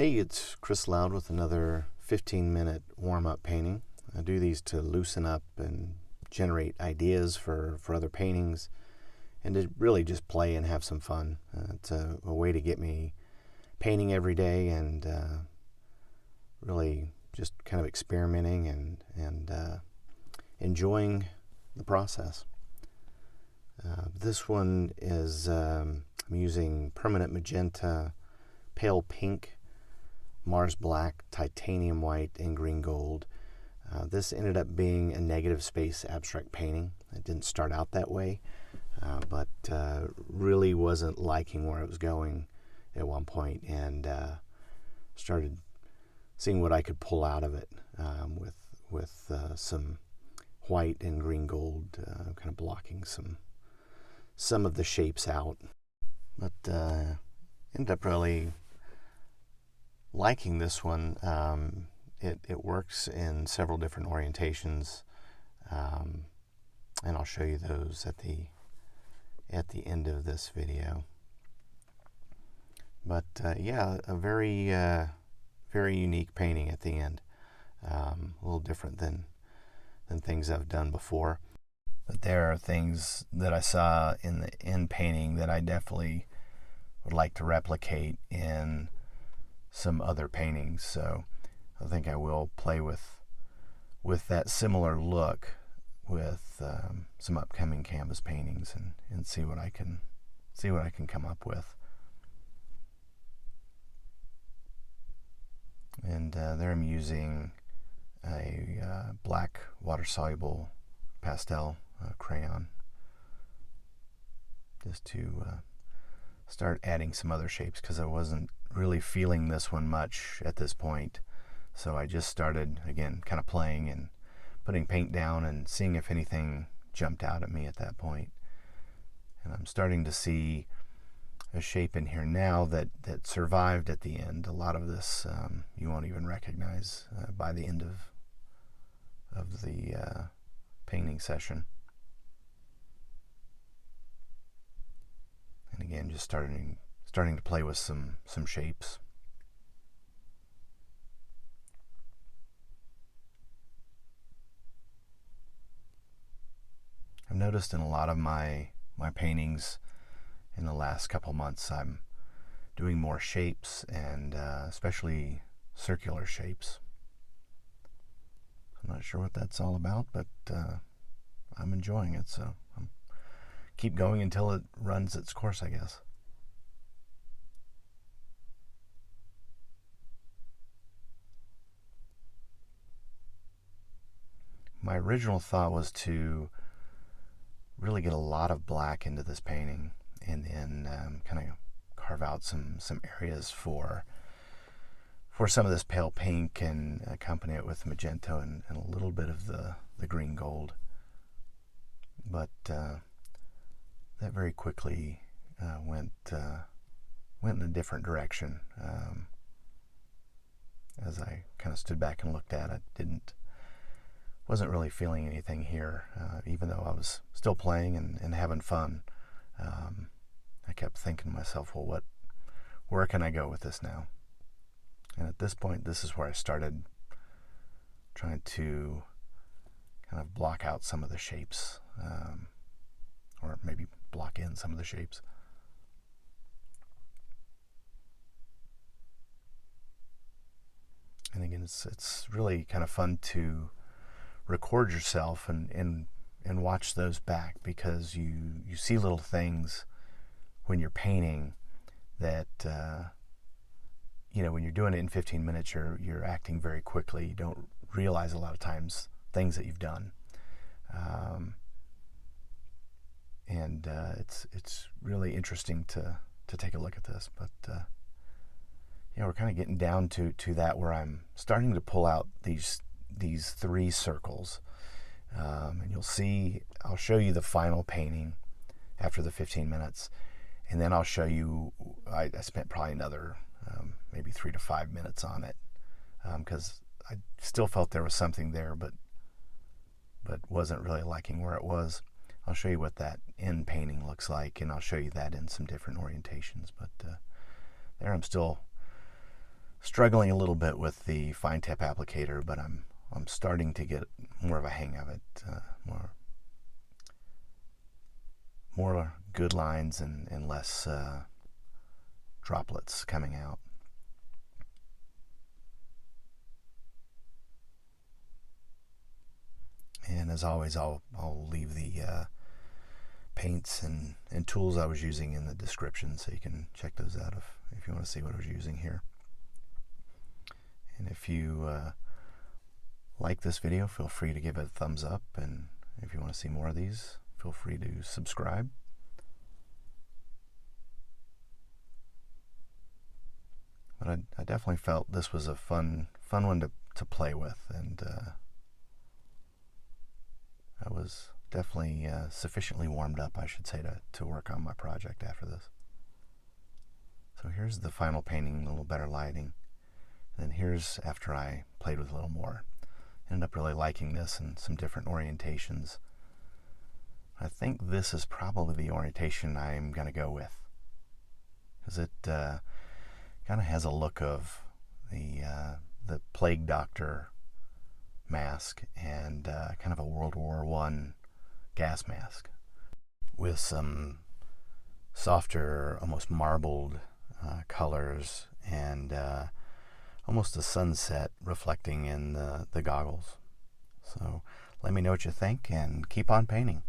Hey, it's Chris Loud with another 15-minute warm-up painting. I do these to loosen up and generate ideas for other paintings and to really just play and have some fun. It's a way to get me painting every day and really just kind of experimenting and enjoying the process. This one is I'm using permanent magenta, pale pink, Mars black, titanium white, and green gold. This ended up being a negative space abstract painting. It didn't start out that way, but really wasn't liking where it was going at one point, and started seeing what I could pull out of it with some white and green gold, kind of blocking some of the shapes out. But ended up really liking this one. It works in several different orientations, and I'll show you those at the end of this video. But yeah, a very unique painting at the end. A little different than things I've done before. But there are things that I saw in the end painting that I definitely would like to replicate in some other paintings, so I think I will play with that similar look with some upcoming canvas paintings and see what I can come up with. And there I'm using a black water-soluble pastel crayon just to start adding some other shapes, because I wasn't really feeling this one much at this point. So I just started, again, kind of playing and putting paint down and seeing if anything jumped out at me at that point. And I'm starting to see a shape in here now that survived at the end. A lot of this you won't even recognize by the end of the painting session. And again, just starting to play with some shapes. I've noticed in a lot of my paintings in the last couple months, I'm doing more shapes, and especially circular shapes. I'm not sure what that's all about, but I'm enjoying it, so I'm keep going until it runs its course, I guess. My original thought was to really get a lot of black into this painting and then kind of carve out some areas for some of this pale pink and accompany it with magenta and a little bit of the green gold. But that very quickly went in a different direction. As I kind of stood back and looked at it, wasn't really feeling anything here, even though I was still playing and having fun. I kept thinking to myself, well, where can I go with this now? And at this point, this is where I started trying to kind of block out some of the shapes, or maybe block in some of the shapes. And again, it's really kind of fun to record yourself and watch those back, because you see little things when you're painting that when you're doing it in 15 minutes, you're acting very quickly. You don't realize a lot of times things that you've done. And it's really interesting to take a look at this. But we're kind of getting down to that where I'm starting to pull out these three circles, and you'll see, I'll show you the final painting after the 15 minutes, and then I'll show you, I spent probably another maybe 3 to 5 minutes on it, because I still felt there was something there, but wasn't really liking where it was. I'll show you what that end painting looks like, and I'll show you that in some different orientations. But there I'm still struggling a little bit with the fine tip applicator, but I'm starting to get more of a hang of it. More good lines and less droplets coming out. And as always, I'll leave the paints and tools I was using in the description, so you can check those out if you want to see what I was using here. And if you like this video, feel free to give it a thumbs up, and if you want to see more of these, feel free to subscribe. But I definitely felt this was a fun one to play with, and I was definitely sufficiently warmed up, I should say, to work on my project after this. So here's the final painting, a little better lighting. And then here's after I played with a little more. Ended up really liking this and some different orientations. I think this is probably the orientation I'm going to go with, because it kind of has a look of the Plague Doctor mask and kind of a World War I gas mask with some softer, almost marbled colors and almost a sunset reflecting in the goggles. So let me know what you think and keep on painting.